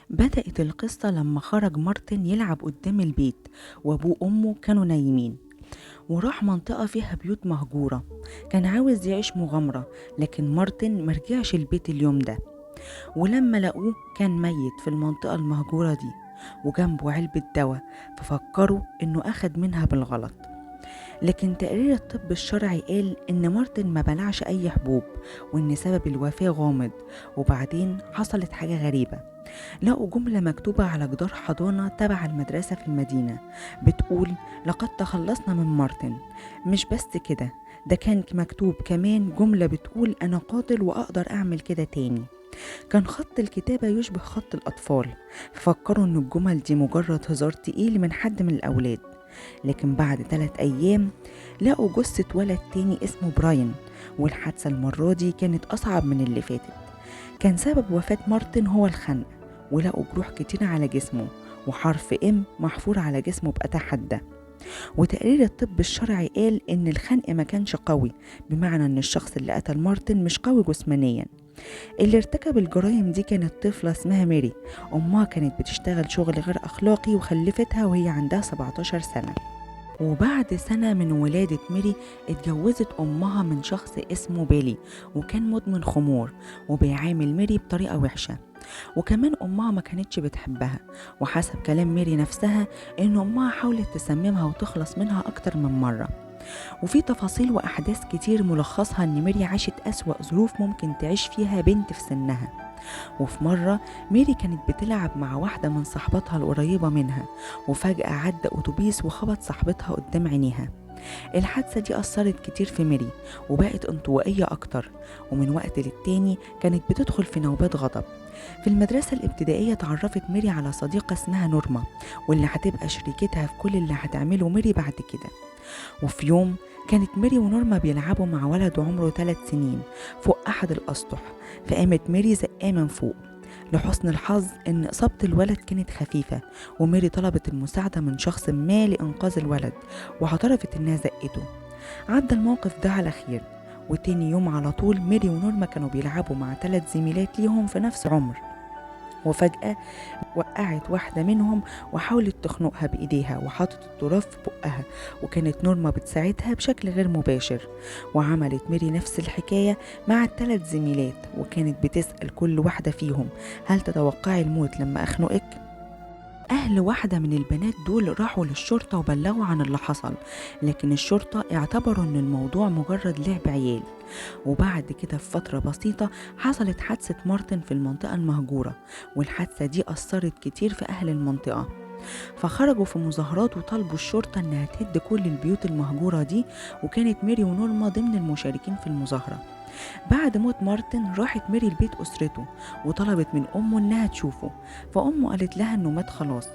بدأت القصة لما خرج مارتن يلعب قدام البيت، وأبوه وأمه كانوا نايمين، وراح منطقة فيها بيوت مهجورة. كان عاوز يعيش مغامرة، لكن مارتن مرجعش البيت اليوم ده. ولما لقوه كان ميت في المنطقة المهجورة دي، وجنبه علبة دواء، ففكروا إنه أخد منها بالغلط. لكن تقرير الطب الشرعي قال إن مارتن ما بلعش أي حبوب، وإن سبب الوفاة غامض. وبعدين حصلت حاجة غريبة، لقوا جملة مكتوبة على جدار حضانة تبع المدرسة في المدينة بتقول: لقد تخلصنا من مارتن. مش بس كده، ده كان مكتوب كمان جملة بتقول: أنا قاتل وأقدر أعمل كده تاني. كان خط الكتابة يشبه خط الأطفال، ففكروا إن الجمل دي مجرد هزار تقيل من حد من الأولاد. لكن بعد 3 أيام لقوا جثة ولد تاني اسمه براين، والحادثة المرة دي كانت أصعب من اللي فاتت. كان سبب وفاة مارتن هو الخنق، ولقوا جروح كتير على جسمه، وحرف ام محفور على جسمه بأتى حادة. وتقرير الطب الشرعي قال إن الخنق ما كانش قوي، بمعنى إن الشخص اللي قتل مارتن مش قوي جسمانيا. اللي ارتكب الجرائم دي كانت طفلة اسمها ميري. أمها كانت بتشتغل شغل غير أخلاقي وخلفتها وهي عندها 17 سنة. وبعد سنة من ولادة ميري اتجوزت أمها من شخص اسمه بيلي، وكان مدمن خمور وبيعامل ميري بطريقة وحشة. وكمان أمها ما كانتش بتحبها، وحسب كلام ميري نفسها إن أمها حاولت تسممها وتخلص منها أكتر من مرة. وفي تفاصيل وأحداث كتير ملخصها إن ميري عاشت أسوأ ظروف ممكن تعيش فيها بنت في سنها. وفي مرة ميري كانت بتلعب مع واحدة من صاحبتها القريبة منها، وفجأة عدى أتوبيس وخبط صاحبتها قدام عينيها. الحادثة دي أثرت كتير في ميري، وبقت انطوائية أكتر، ومن وقت للتاني كانت بتدخل في نوبات غضب. في المدرسة الابتدائية تعرفت ميري على صديقة اسمها نورما، واللي هتبقى شريكتها في كل اللي هتعمله ميري بعد كده. وفي يوم كانت ميري ونورما بيلعبوا مع ولد عمره 3 سنين فوق أحد الأسطح، فقامت ميري زقاه من فوق. لحسن الحظ إن إصابة الولد كانت خفيفة، وميري طلبت المساعدة من شخص ما لإنقاذ الولد، واعترفت إنها زقته. عدى الموقف ده على خير، وتاني يوم على طول ميري ونورما كانوا بيلعبوا مع 3 زميلات ليهم في نفس العمر، وفجأة وقعت واحدة منهم وحاولت تخنقها بإيديها وحطت التراب في بقها، وكانت نورما بتساعدها بشكل غير مباشر. وعملت ميري نفس الحكاية مع ال3 زميلات، وكانت بتسأل كل واحدة فيهم: هل تتوقعي الموت لما أخنقك؟ أهل واحدة من البنات دول راحوا للشرطة وبلغوا عن اللي حصل، لكن الشرطة اعتبروا ان الموضوع مجرد لعب عيال. وبعد كده في فترة بسيطة حصلت حادثة مارتن في المنطقة المهجورة، والحادثة دي أثرت كتير في أهل المنطقة، فخرجوا في مظاهرات وطالبوا الشرطة انها تهد كل البيوت المهجورة دي. وكانت ميري ونورما ضمن المشاركين في المظاهرة. بعد موت مارتن راحت ميري لبيت أسرته، وطلبت من أمه إنها تشوفه، فأمه قالت لها إنه مات خلاص.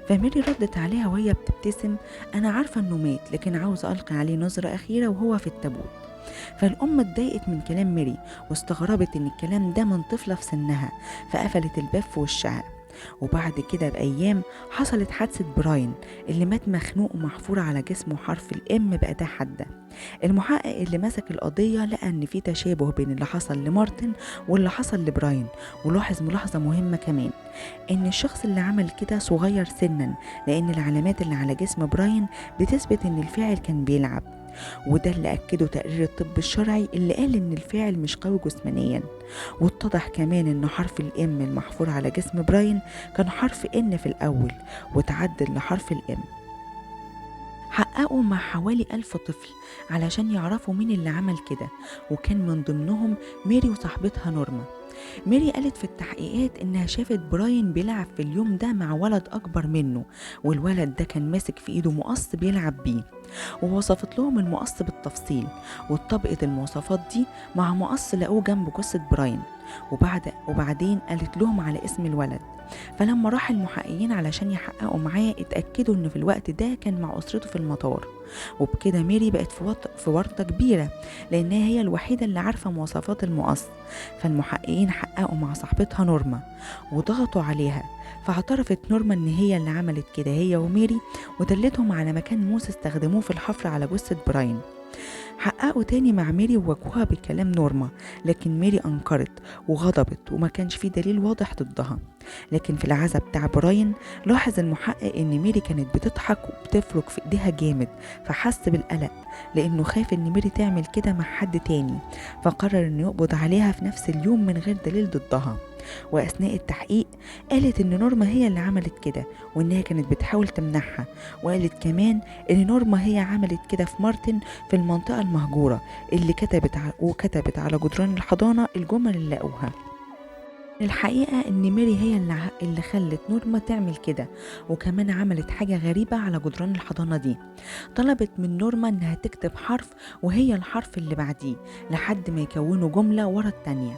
فميري ردت عليها وهي بتبتسم: أنا عارفة إنه مات، لكن عاوزة ألقي عليه نظرة أخيرة وهو في التابوت. فالأم اتضايقت من كلام ميري، واستغربت إن الكلام ده من طفلة في سنها، فقفلت الباب في وشها. وبعد كده بأيام حصلت حادثة براين، اللي مات مخنوق ومحفور على جسمه حرف الام بأداة حادة. المحقق اللي مسك القضية لقى ان في تشابه بين اللي حصل لمارتن واللي حصل لبراين، ولاحظ ملاحظة مهمة كمان، ان الشخص اللي عمل كده صغير سنا، لان العلامات اللي على جسم براين بتثبت ان الفاعل كان بيلعب. وده اللي أكده تقرير الطب الشرعي اللي قال إن الفاعل مش قوي جسمانيا. واتضح كمان إن حرف الإم المحفور على جسم براين كان حرف إن في الأول، وتعدل لحرف الإم. حققوا مع حوالي 1000 طفل علشان يعرفوا مين اللي عمل كده، وكان من ضمنهم ميري وصاحبتها نورما. ميري قالت في التحقيقات إنها شافت براين بيلعب في اليوم ده مع ولد أكبر منه، والولد ده كان ماسك في إيده مقص بيلعب بيه، ووصفت لهم المقص بالتفصيل، واتطبقت المواصفات دي مع مقص لقوه جنب جثة براين. وبعدين قالت لهم على اسم الولد. فلما راح المحققين علشان يحققوا معاه اتأكدوا ان في الوقت ده كان مع أسرته في المطار. وبكده ميري بقت في ورطة كبيرة، لأنها هي الوحيدة اللي عارفة مواصفات المقص. فالمحققين حققوا مع صاحبتها نورما وضغطوا عليها، فاعترفت نورما ان هي اللي عملت كده هي وميري، ودلتهم على مكان موس استخدموه في الحفر على جثة براين. حققوا تاني مع ميري وواجهوها بكلام نورما، لكن ميري أنكرت وغضبت وما كانش في دليل واضح ضدها. لكن في العزا بتاع براين لاحظ المحقق ان ميري كانت بتضحك وبتفرك في ايديها جامد، فحس بالقلق لانه خاف ان ميري تعمل كده مع حد تاني، فقرر انه يقبض عليها في نفس اليوم من غير دليل ضدها. واثناء التحقيق قالت ان نورما هي اللي عملت كده وانها كانت بتحاول تمنعها، وقالت كمان ان نورما هي عملت كده في مارتن في المنطقة المهجورة اللي كتبت على جدران الحضانة الجمل اللي لقوها. الحقيقة ان ميري هي اللي خلت نورما تعمل كده، وكمان عملت حاجة غريبة على جدران الحضانة دي. طلبت من نورما انها تكتب حرف وهي الحرف اللي بعديه لحد ما يكونوا جملة ورا التانية.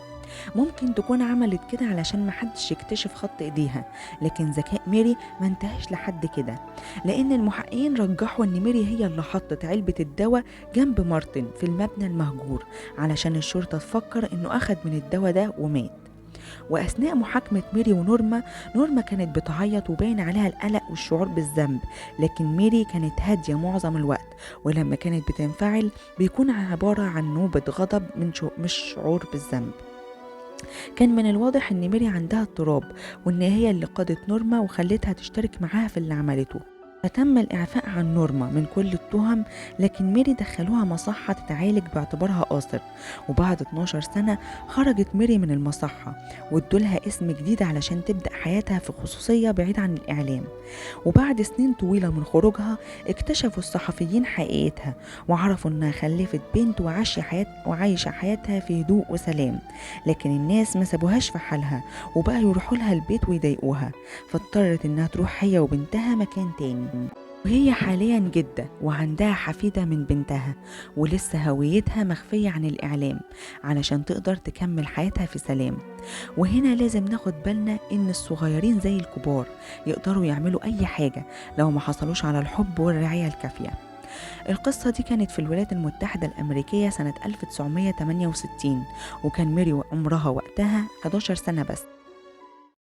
ممكن تكون عملت كده علشان محدش يكتشف خط ايديها، لكن ذكاء ميري ما انتهاش لحد كده، لان المحققين رجحوا ان ميري هي اللي حطت علبة الدواء جنب مارتن في المبنى المهجور علشان الشرطة تفكر انه اخد من الدواء ده ومات. واثناء محاكمة ميري ونورما، نورما كانت بتعيط وباين عليها القلق والشعور بالذنب، لكن ميري كانت هادية معظم الوقت، ولما كانت بتنفعل بيكون عبارة عن نوبة غضب مش شعور بالذنب. كان من الواضح ان ميري عندها اضطراب، وان هي اللي قادت نورما وخلتها تشترك معاها في اللي عملته. فتم الإعفاء عن نورما من كل التهم، لكن ميري دخلوها مصحة تتعالج باعتبارها قاصر. وبعد 12 سنة خرجت ميري من المصحة وادولها اسم جديد علشان تبدأ حياتها في خصوصية بعيد عن الإعلام. وبعد سنين طويلة من خروجها اكتشفوا الصحفيين حقيقتها، وعرفوا انها خلفت بنت وعايشة حياتها في هدوء وسلام. لكن الناس ما سابوهاش في حالها وبقى يروحوا لها البيت ويضايقوها، فاضطرت انها تروح هي وبنتها مكان تاني. وهي حاليا جدة وعندها حفيدة من بنتها، ولسه هويتها مخفية عن الإعلام علشان تقدر تكمل حياتها في سلام. وهنا لازم ناخد بالنا إن الصغيرين زي الكبار يقدروا يعملوا أي حاجة لو ما حصلوش على الحب والرعاية الكافية. القصة دي كانت في الولايات المتحدة الأمريكية سنة 1968، وكان ميري عمرها وقتها 11 سنة بس.